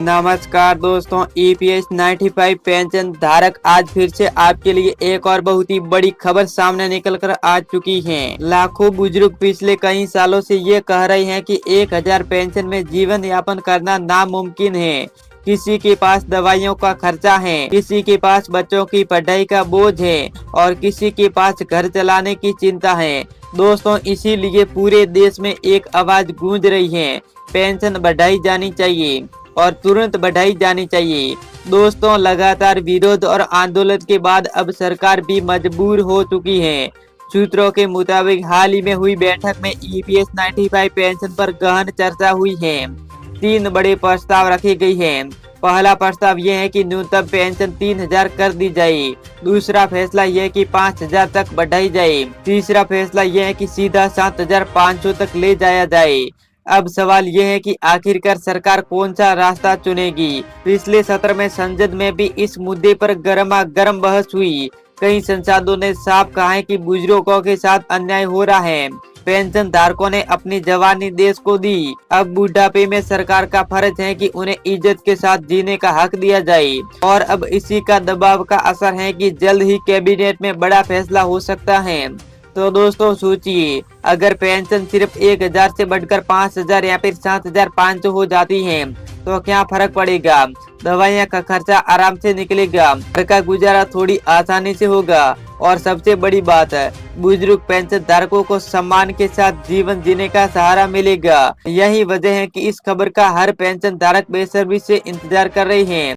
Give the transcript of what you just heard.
नमस्कार दोस्तों, EPS 95 pension धारक आज फिर से आपके लिए एक और बहुत ही बड़ी खबर सामने निकल कर आ चुकी है। लाखों बुजुर्ग पिछले कई सालों से ये कह रहे हैं कि 1000 पेंशन में जीवन यापन करना नामुमकिन है। किसी के पास दवाइयों का खर्चा है, किसी के पास बच्चों की पढ़ाई का बोझ है और किसी के पास घर चलाने की चिंता है। दोस्तों, इसीलिए पूरे देश में एक आवाज गूंज रही है, पेंशन बढ़ाई जानी चाहिए और तुरंत बढ़ाई जानी चाहिए। दोस्तों, लगातार विरोध और आंदोलन के बाद अब सरकार भी मजबूर हो चुकी है। सूत्रों के मुताबिक हाल ही में हुई बैठक में ईपीएस 95 पेंशन पर गहन चर्चा हुई है। 3 बड़े प्रस्ताव रखे गए हैं। पहला प्रस्ताव यह है कि न्यूनतम पेंशन 3000 कर दी जाए। दूसरा फैसला यह है कि 5000 तक बढ़ाई जाए। तीसरा फैसला यह है कि सीधा 7500 तक ले जाया जाए। अब सवाल यह है कि आखिरकार सरकार कौन सा रास्ता चुनेगी। पिछले सत्र में संसद में भी इस मुद्दे पर गर्मा गर्म बहस हुई। कई सांसदों ने साफ कहा है कि बुजुर्गों के साथ अन्याय हो रहा है। पेंशन धारकों ने अपनी जवानी देश को दी। अब बुढ़ापे में सरकार का फर्ज है कि उन्हें इज्जत के साथ जीने का हक दिया जाए और अब इसी का दबाव का असर है कि जल्द ही कैबिनेट में बड़ा फैसला हो सकता है। तो दोस्तों सोचिए, अगर पेंशन सिर्फ 1000 से बढ़कर 5000 या फिर 7500 हो जाती है तो क्या फर्क पड़ेगा। दवाइयाँ का खर्चा आराम से निकलेगा, घर का गुजारा थोड़ी आसानी से होगा और सबसे बड़ी बात है, बुजुर्ग पेंशन धारकों को सम्मान के साथ जीवन जीने का सहारा मिलेगा। यही वजह है कि इस खबर का हर पेंशन धारक बेसब्री से इंतजार कर रहे हैं।